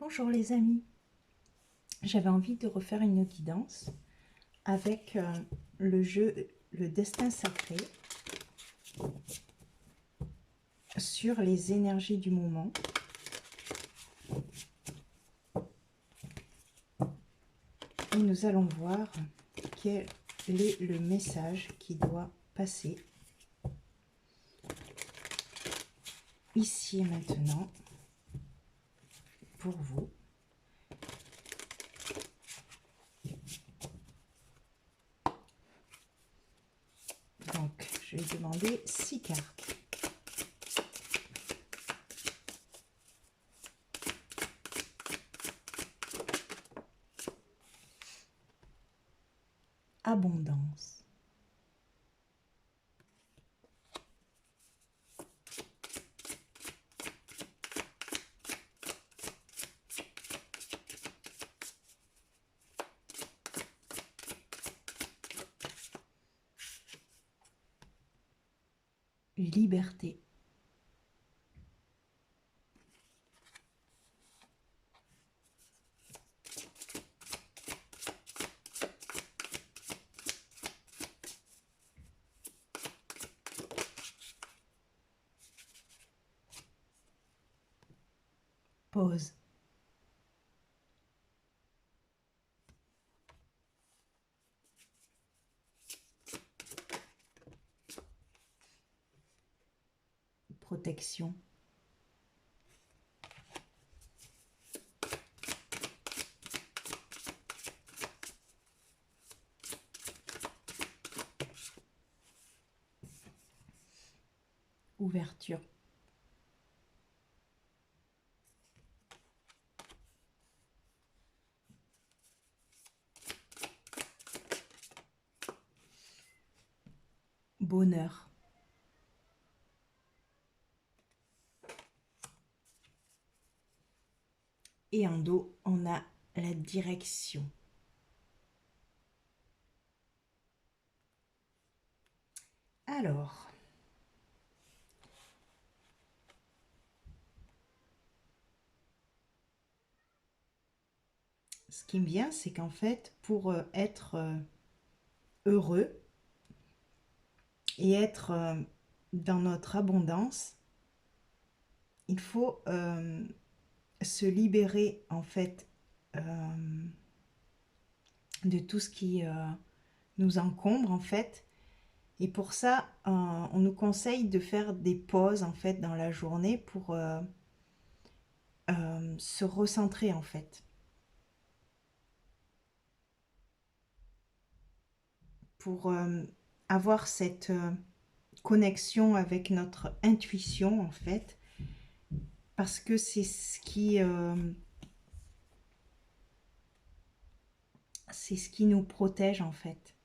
Bonjour les amis, j'avais envie de refaire une guidance avec le jeu Le Destin Sacré sur les énergies du moment. Et nous allons voir quel est le message qui doit passer ici et maintenant pour vous. Donc, je vais demander 6 cartes. Abondance. Liberté. Pause. Protection. Ouverture. Bonheur. Et en dos, on a la direction. Alors, ce qui me vient, c'est qu'en fait, pour être heureux et être dans notre abondance, il faut se libérer en fait de tout ce qui nous encombre en fait. Et pour ça, on nous conseille de faire des pauses en fait dans la journée pour se recentrer en fait. Pour avoir cette connexion avec notre intuition en fait, parce que c'est ce qui nous protège en fait.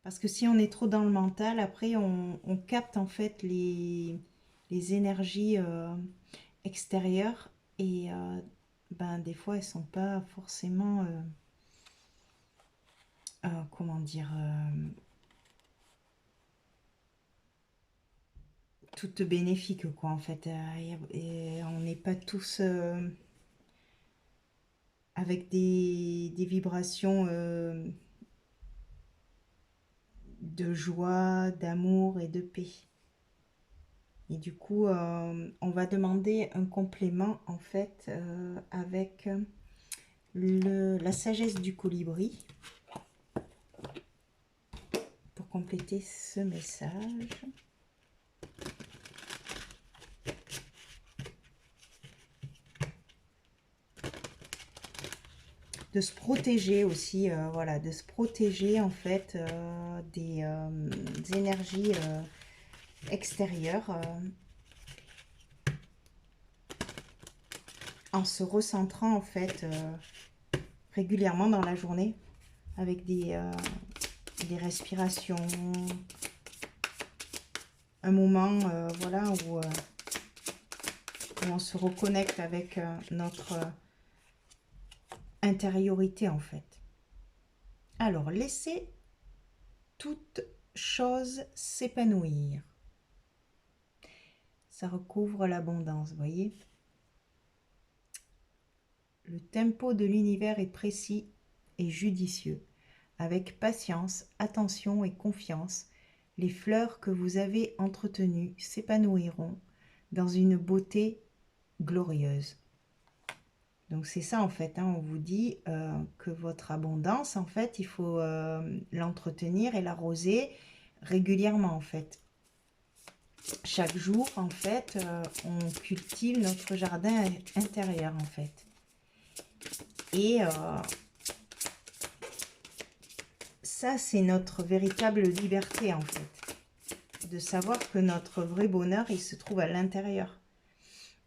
Parce que si on est trop dans le mental, après on capte en fait les énergies extérieures et ben, des fois elles sont pas forcément comment dire toutes bénéfiques quoi en fait. Et on n'est pas tous avec des vibrations de joie, d'amour et de paix. Et du coup, on va demander un complément en fait avec la sagesse du colibri pour compléter ce message. De se protéger aussi, voilà, de se protéger en fait des énergies extérieures en se recentrant en fait régulièrement dans la journée avec des respirations, un moment voilà où on se reconnecte avec notre intériorité en fait. Alors, laissez toute chose s'épanouir. Ça recouvre l'abondance, vous voyez. Le tempo de l'univers est précis et judicieux. Avec patience, attention et confiance, les fleurs que vous avez entretenues s'épanouiront dans une beauté glorieuse. Donc c'est ça en fait, hein, on vous dit que votre abondance, en fait, il faut l'entretenir et l'arroser régulièrement en fait. Chaque jour, en fait, on cultive notre jardin intérieur en fait. Et ça, c'est notre véritable liberté en fait. De savoir que notre vrai bonheur, il se trouve à l'intérieur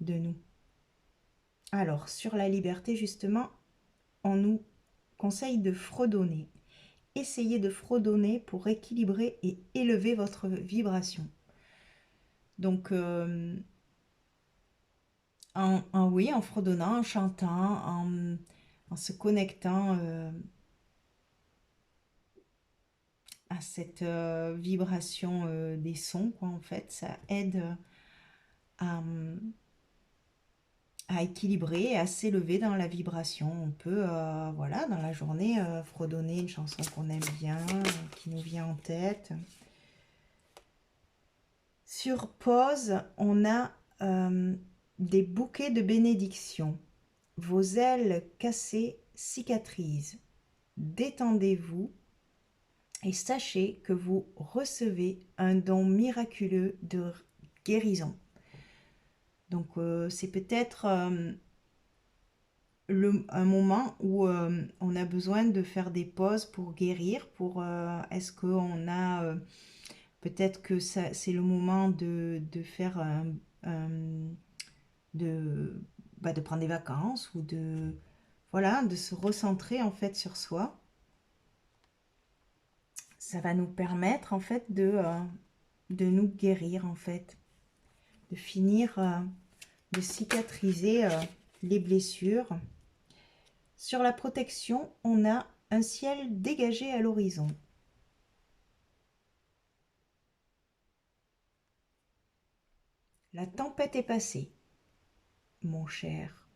de nous. Alors, sur la liberté, justement, on nous conseille de fredonner. Essayez de fredonner pour équilibrer et élever votre vibration. Donc, oui, en fredonnant, en chantant, en se connectant à cette vibration des sons, quoi, en fait, ça aide à, à équilibrer et à s'élever dans la vibration. On peut, voilà, dans la journée, fredonner une chanson qu'on aime bien, qui nous vient en tête. Sur pause, on a des bouquets de bénédictions. Vos ailes cassées cicatrisent. Détendez-vous et sachez que vous recevez un don miraculeux de guérison. Donc c'est peut-être un moment où on a besoin de faire des pauses pour guérir, est-ce qu'on a peut-être que c'est le moment de faire de prendre des vacances ou voilà, de se recentrer en fait sur soi. Ça va nous permettre en fait de nous guérir en fait, de finir de cicatriser les blessures. Sur la protection, on a un ciel dégagé à l'horizon. La tempête est passée, mon cher.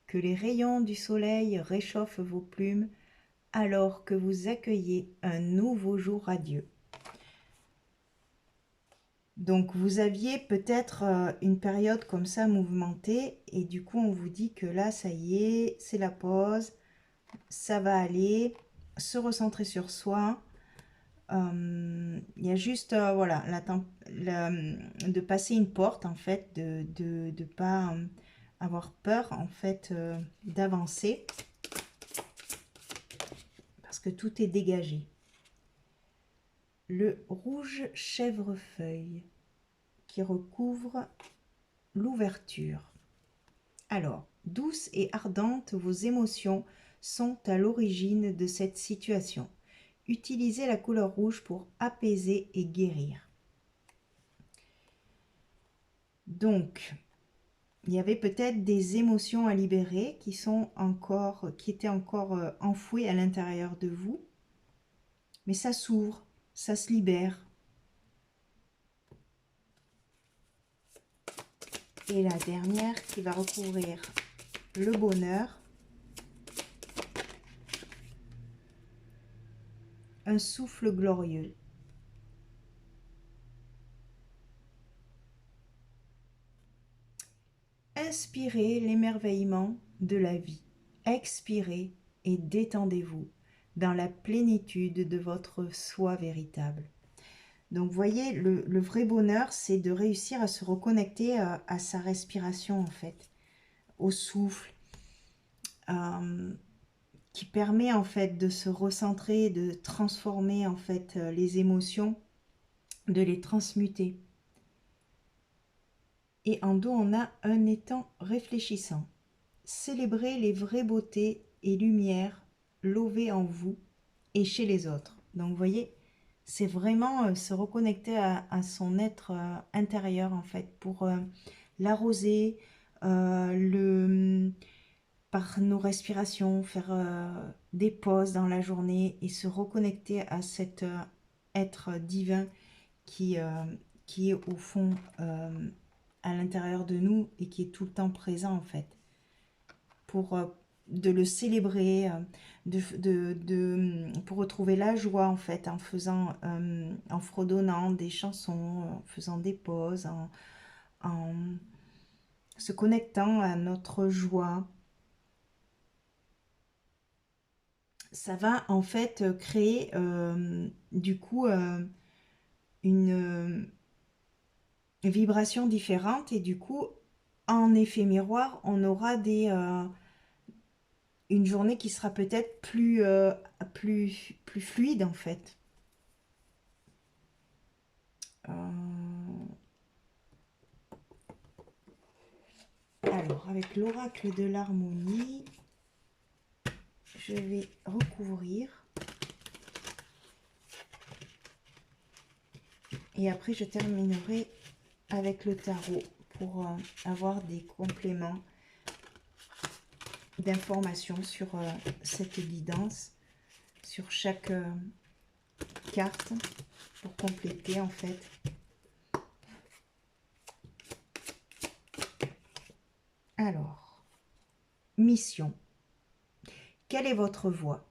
Que les rayons du soleil réchauffent vos plumes alors que vous accueillez un nouveau jour radieux. Donc vous aviez peut-être une période comme ça mouvementée et du coup on vous dit que là ça y est, c'est la pause, ça va aller, se recentrer sur soi. Il y a juste voilà de passer une porte en fait, de pas avoir peur en fait d'avancer parce que tout est dégagé. Le rouge chèvrefeuille qui recouvre l'ouverture. Alors, douces et ardentes, vos émotions sont à l'origine de cette situation. Utilisez la couleur rouge pour apaiser et guérir. Donc, il y avait peut-être des émotions à libérer qui étaient encore enfouies à l'intérieur de vous, mais ça s'ouvre, ça se libère. Et la dernière qui va recouvrir le bonheur, un souffle glorieux. Inspirez l'émerveillement de la vie. Expirez et détendez-vous dans la plénitude de votre soi véritable. Donc, vous voyez, le vrai bonheur, c'est de réussir à se reconnecter à sa respiration, en fait, au souffle, qui permet, en fait, de se recentrer, de transformer, en fait, les émotions, de les transmuter. Et en dos, on a un étang réfléchissant. Célébrez les vraies beautés et lumières lovées en vous et chez les autres. Donc, vous voyez, c'est vraiment se reconnecter à son être intérieur, en fait, pour l'arroser, par nos respirations, faire des pauses dans la journée et se reconnecter à cet être divin qui, qui est au fond à l'intérieur de nous et qui est tout le temps présent, en fait. Pour de le célébrer, pour retrouver la joie en fait, en faisant, en fredonnant des chansons, en faisant des pauses, en se connectant à notre joie. Ça va en fait créer du coup une vibration différente et du coup en effet miroir on aura une journée qui sera peut-être plus fluide en fait. Alors avec l'oracle de l'harmonie, je vais recouvrir et après je terminerai avec le tarot pour avoir des compléments d'informations sur cette guidance, sur chaque carte pour compléter en fait. Alors, mission. Quelle est votre voie?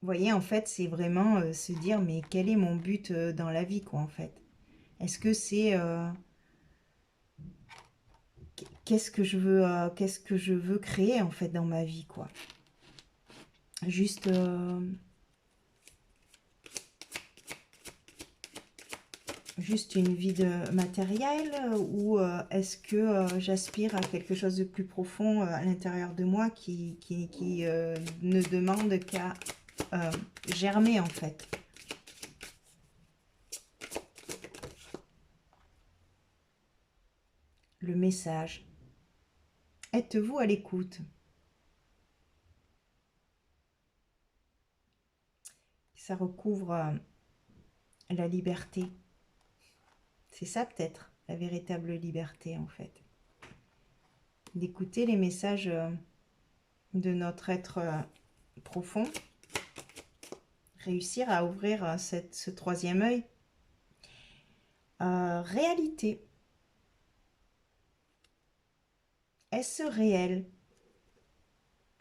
Vous voyez, en fait, c'est vraiment se dire, mais quel est mon but dans la vie, quoi, en fait? Est-ce que c'est... qu'est-ce que je veux créer, en fait, dans ma vie, quoi? Juste... juste une vie de matériel ou est-ce que j'aspire à quelque chose de plus profond à l'intérieur de moi qui ne demande qu'à germer en fait. Le message. Êtes-vous à l'écoute? Ça recouvre la liberté. C'est ça peut-être, la véritable liberté en fait. D'écouter les messages de notre être profond. Réussir à ouvrir ce troisième œil. Réalité. Est-ce réel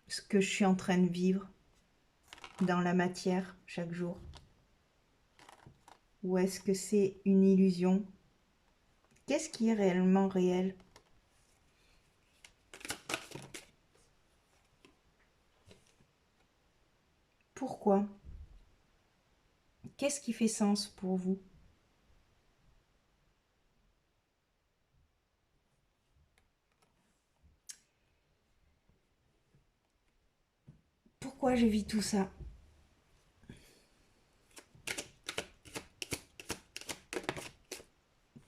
ce que je suis en train de vivre dans la matière chaque jour? Ou est-ce que c'est une illusion? Qu'est-ce qui est réellement réel? Pourquoi? Qu'est-ce qui fait sens pour vous? Pourquoi je vis tout ça?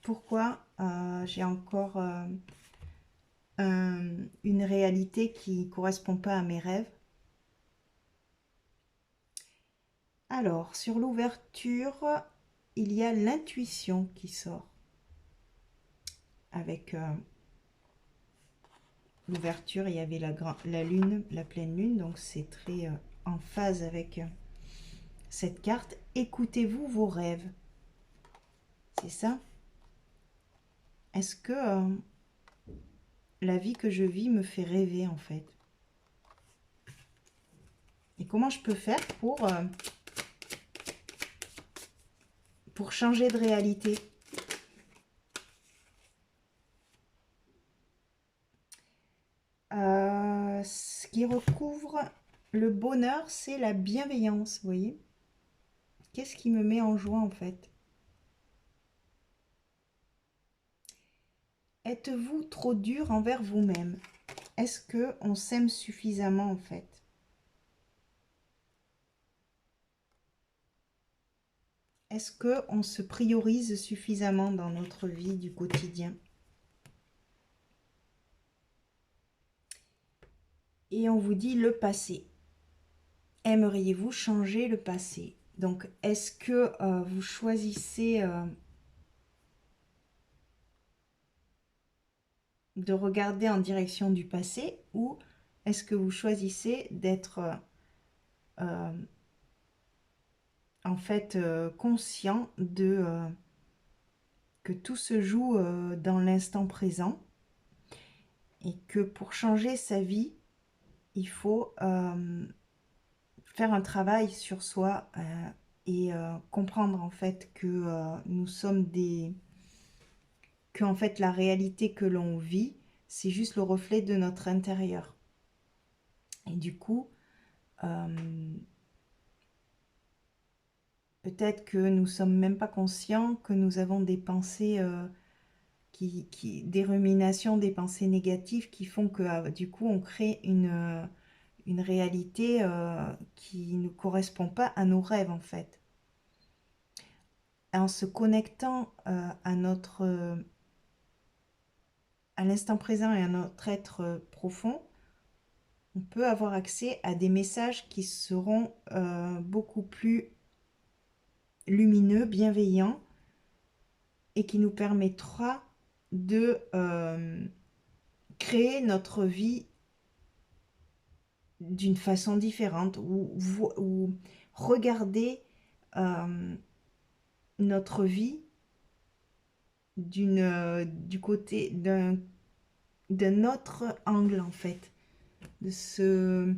Pourquoi j'ai encore une réalité qui ne correspond pas à mes rêves? Alors, sur l'ouverture, il y a l'intuition qui sort. Avec l'ouverture, il y avait la lune, la pleine lune, donc c'est très en phase avec cette carte. Écoutez-vous vos rêves? C'est ça? Est-ce que la vie que je vis me fait rêver en fait? Et comment je peux faire pour changer de réalité? Ce qui recouvre le bonheur, c'est la bienveillance, vous voyez? Qu'est-ce qui me met en joie en fait? Êtes-vous trop dur envers vous-même? Est-ce que on s'aime suffisamment en fait? Est-ce que on se priorise suffisamment dans notre vie du quotidien? Et on vous dit le passé. Aimeriez-vous changer le passé? Donc, est-ce que vous choisissez de regarder en direction du passé ou est-ce que vous choisissez d'être en fait conscient que tout se joue dans l'instant présent et que pour changer sa vie, il faut faire un travail sur soi et comprendre en fait que nous sommes que en fait la réalité que l'on vit, c'est juste le reflet de notre intérieur. Et du coup, peut-être que nous sommes même pas conscients que nous avons des pensées, des ruminations, des pensées négatives qui font que du coup on crée une réalité qui ne correspond pas à nos rêves en fait. En se connectant à l'instant présent et à notre être profond, on peut avoir accès à des messages qui seront beaucoup plus lumineux, bienveillants et qui nous permettra de créer notre vie d'une façon différente ou regarder notre vie du côté d'un autre angle en fait, de se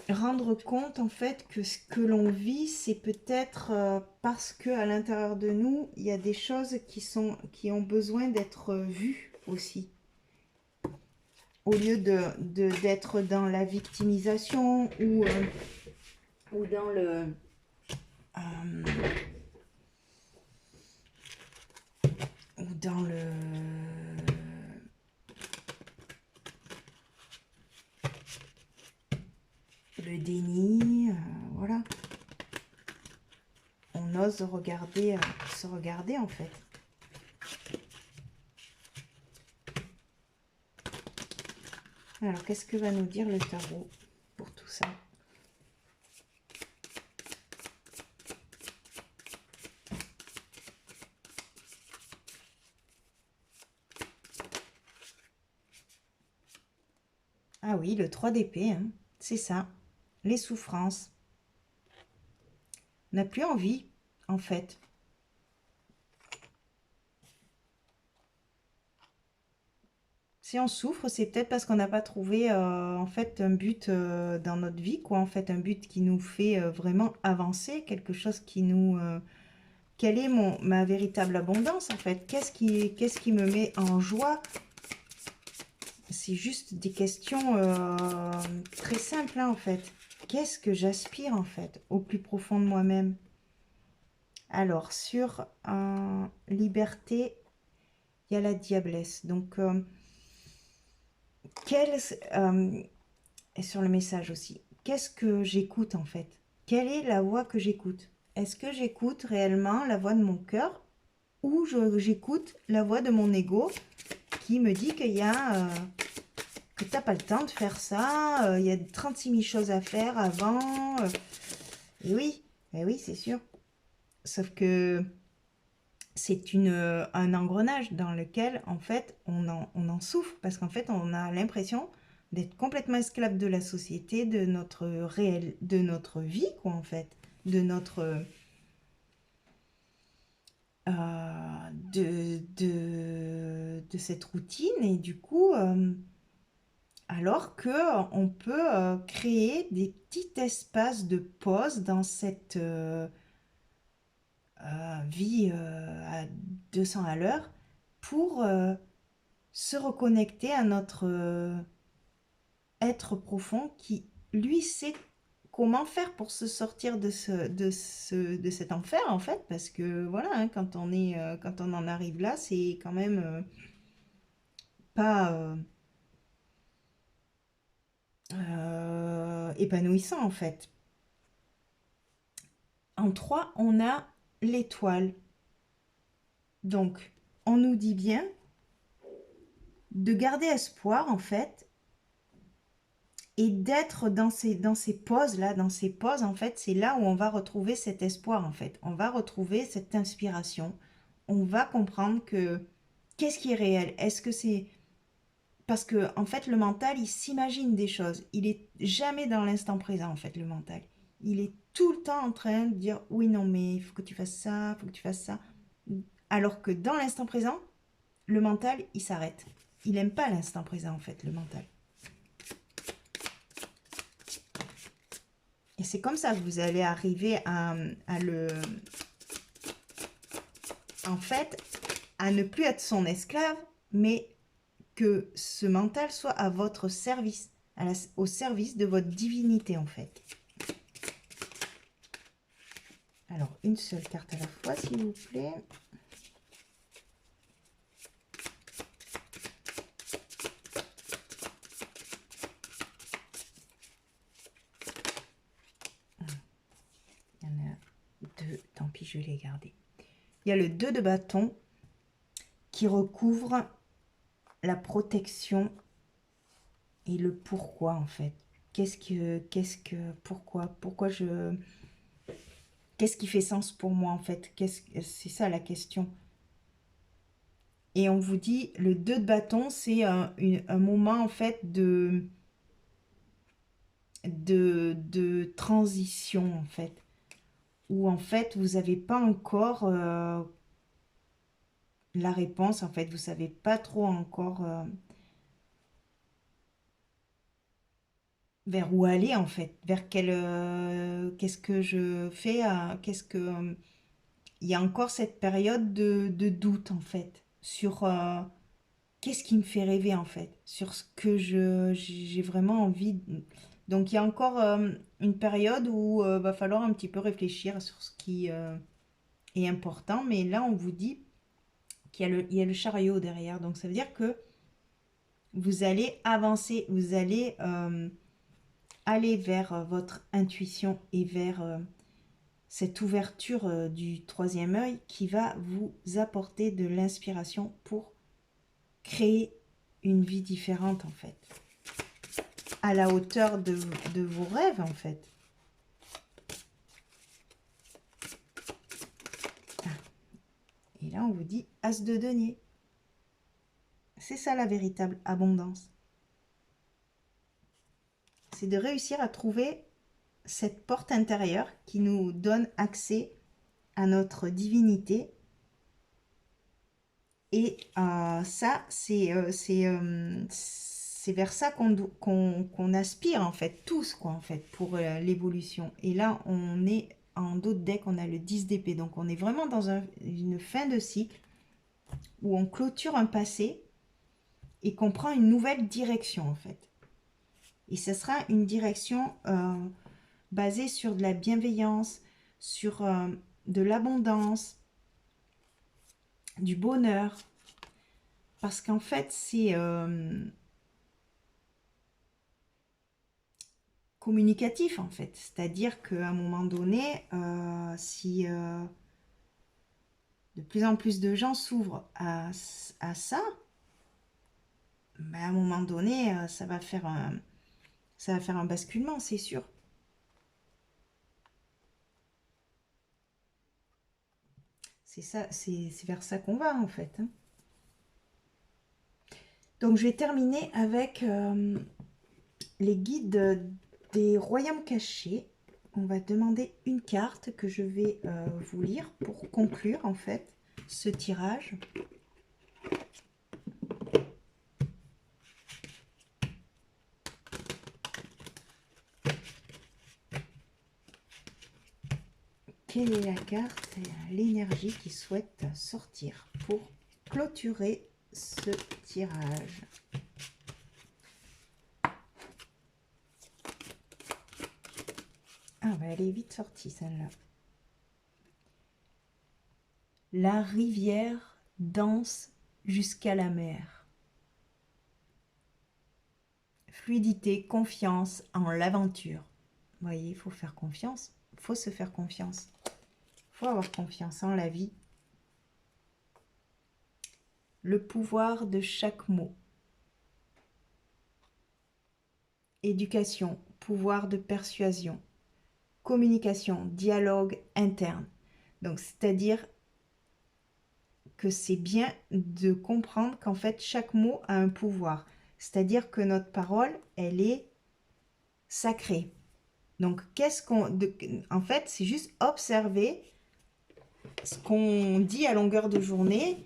rendre compte en fait que ce que l'on vit, c'est peut-être parce que à l'intérieur de nous, il y a des choses qui ont besoin d'être vues aussi. Au lieu d'être dans la victimisation ou dans euh, dans le déni, voilà. On ose regarder, se regarder en fait. Alors, qu'est-ce que va nous dire le tarot pour tout ça? Ah oui, le 3 d'épée, hein, c'est ça. Les souffrances. On n'a plus envie, en fait. Si on souffre, c'est peut-être parce qu'on n'a pas trouvé en fait un but dans notre vie, quoi. En fait, un but qui nous fait vraiment avancer, quelque chose qui nous... quelle est ma véritable abondance, en fait? Qu'est-ce qui me met en joie? C'est juste des questions très simples, hein, en fait. Qu'est-ce que j'aspire, en fait, au plus profond de moi-même? Alors, sur liberté, il y a la diablesse. Donc, et sur le message aussi, qu'est-ce que j'écoute en fait? Quelle est la voix que j'écoute? Est-ce que j'écoute réellement la voix de mon cœur ou j'écoute la voix de mon ego qui me dit que t'as pas le temps de faire ça, il y a 36 000 choses à faire avant. Et oui, c'est sûr. Sauf que c'est un engrenage dans lequel, en fait, on en souffre parce qu'en fait, on a l'impression d'être complètement esclave de la société, de notre réel, de notre vie, quoi, en fait, de notre... de cette routine et du coup, alors que on peut créer des petits espaces de pause dans cette vie à 200 à l'heure pour se reconnecter à notre être profond qui, lui, sait comment faire pour se sortir de cet enfer, en fait, parce que, voilà, hein, quand on en arrive là, c'est quand même pas épanouissant, en fait. En 3 on a l'étoile. Donc, on nous dit bien de garder espoir, en fait, et d'être dans ces pauses-là, dans ces pauses, en fait, c'est là où on va retrouver cet espoir, en fait. On va retrouver cette inspiration. On va comprendre que qu'est-ce qui est réel? Est-ce que c'est... Parce que, en fait, le mental, il s'imagine des choses. Il est jamais dans l'instant présent, en fait, le mental. Il est tout le temps en train de dire, oui, non, mais il faut que tu fasses ça, il faut que tu fasses ça. Alors que dans l'instant présent, le mental, il s'arrête. Il n'aime pas l'instant présent, en fait, le mental. Et c'est comme ça que vous allez arriver en fait, à ne plus être son esclave, mais que ce mental soit à votre service, au service de votre divinité, en fait. Alors, une seule carte à la fois, s'il vous plaît. Il y en a deux, tant pis, je vais les garder. Il y a le 2 de bâton qui recouvre la protection et le pourquoi, en fait. Pourquoi qu'est-ce qui fait sens pour moi, en fait? C'est ça la question. Et on vous dit, le 2 de bâton, c'est un moment, en fait, de transition, en fait. Où, en fait, vous n'avez pas encore la réponse, en fait. Vous ne savez pas trop encore vers où aller, en fait. Qu'est-ce que je fais, il y a encore cette période de doute, en fait, sur qu'est-ce qui me fait rêver, en fait, sur ce que j'ai vraiment envie. Donc, il y a encore une période où va falloir un petit peu réfléchir sur ce qui est important. Mais là, on vous dit il y a le chariot derrière. Donc, ça veut dire que vous allez avancer, vous allez aller vers votre intuition et vers cette ouverture du troisième œil qui va vous apporter de l'inspiration pour créer une vie différente, en fait, à la hauteur de vos rêves, en fait. Ah. Et là, on vous dit As de denier. C'est ça la véritable abondance. C'est de réussir à trouver cette porte intérieure qui nous donne accès à notre divinité. Et ça, c'est vers ça qu'on aspire, en fait, tous, quoi, en fait, pour l'évolution. Et là, on est en dos de deck, on a le 10 d'épée. Donc, on est vraiment dans une fin de cycle où on clôture un passé et qu'on prend une nouvelle direction, en fait. Et ce sera une direction basée sur de la bienveillance, sur de l'abondance, du bonheur. Parce qu'en fait, c'est communicatif, en fait. C'est-à-dire qu'à un moment donné, si de plus en plus de gens s'ouvrent à ça, ben à un moment donné, ça va faire un basculement, c'est sûr. C'est ça, c'est vers ça qu'on va, en fait. Hein. Donc, je vais terminer avec les guides des royaumes cachés. On va demander une carte que je vais vous lire pour conclure, en fait, ce tirage. Quelle est la carte et l'énergie qui souhaite sortir pour clôturer ce tirage? Ah, bah elle est vite sortie celle-là. La rivière danse jusqu'à la mer. Fluidité, confiance en l'aventure. Vous voyez, il faut faire confiance. Il faut se faire confiance. Il faut avoir confiance en la vie. Le pouvoir de chaque mot. Éducation, pouvoir de persuasion. Communication, dialogue interne. Donc, c'est-à-dire que c'est bien de comprendre qu'en fait, chaque mot a un pouvoir. C'est-à-dire que notre parole, elle est sacrée. Donc, en fait, c'est juste observer ce qu'on dit à longueur de journée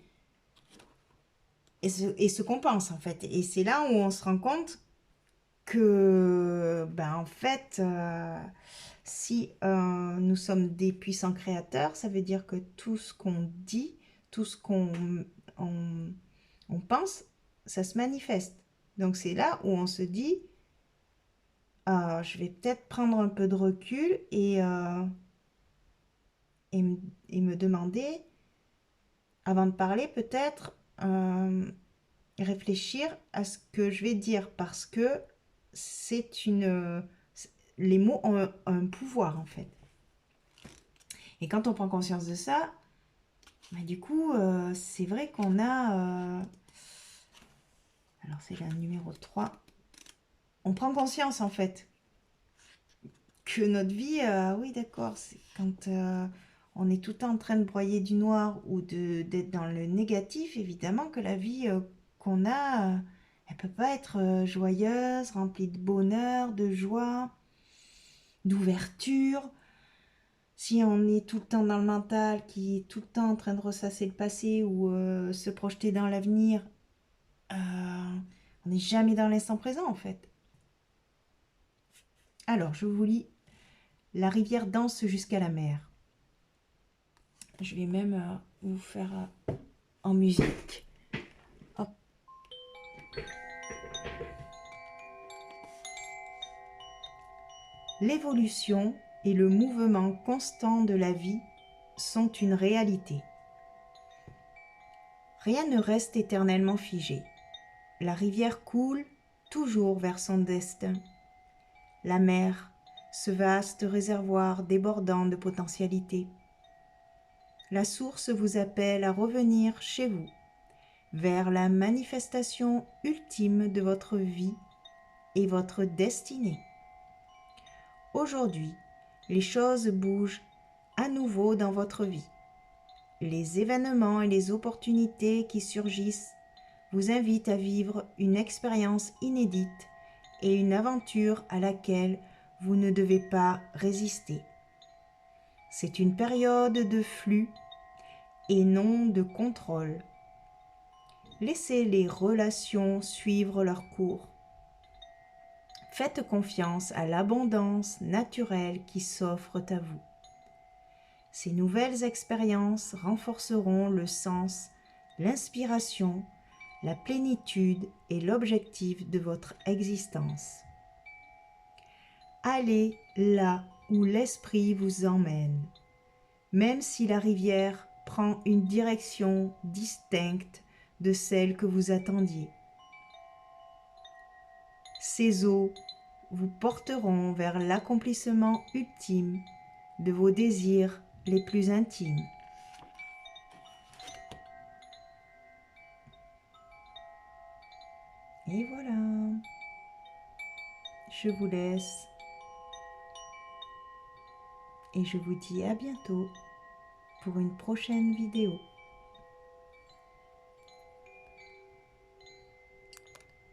et ce qu'on pense en fait. Et c'est là où on se rend compte que, ben, en fait, si nous sommes des puissants créateurs, ça veut dire que tout ce qu'on dit, tout ce on pense, ça se manifeste. Donc c'est là où on se dit, je vais peut-être prendre un peu de recul et me demander, avant de parler, peut-être réfléchir à ce que je vais dire parce que c'est une... Les mots ont un pouvoir en fait. Et quand on prend conscience de ça, bah, du coup, c'est vrai qu'on a... alors c'est la numéro 3. On prend conscience en fait que notre vie, oui d'accord, c'est quand on est tout le temps en train de broyer du noir ou d'être dans le négatif, évidemment que la vie qu'on a, elle peut pas être joyeuse, remplie de bonheur, de joie, d'ouverture. Si on est tout le temps dans le mental, qui est tout le temps en train de ressasser le passé ou se projeter dans l'avenir, on n'est jamais dans l'instant présent en fait. Alors, je vous lis La rivière danse jusqu'à la mer. Je vais même vous faire en musique. Hop. L'évolution et le mouvement constant de la vie sont une réalité. Rien ne reste éternellement figé. La rivière coule toujours vers son destin. La mer, ce vaste réservoir débordant de potentialités. La source vous appelle à revenir chez vous, vers la manifestation ultime de votre vie et votre destinée. Aujourd'hui, les choses bougent à nouveau dans votre vie. Les événements et les opportunités qui surgissent vous invitent à vivre une expérience inédite et une aventure à laquelle vous ne devez pas résister. C'est une période de flux et non de contrôle. Laissez les relations suivre leur cours. Faites confiance à l'abondance naturelle qui s'offre à vous. Ces nouvelles expériences renforceront le sens, l'inspiration, la plénitude et l'objectif de votre existence. Allez là où l'esprit vous emmène, même si la rivière prend une direction distincte de celle que vous attendiez. Ces eaux vous porteront vers l'accomplissement ultime de vos désirs les plus intimes. Et voilà, je vous laisse et je vous dis à bientôt pour une prochaine vidéo.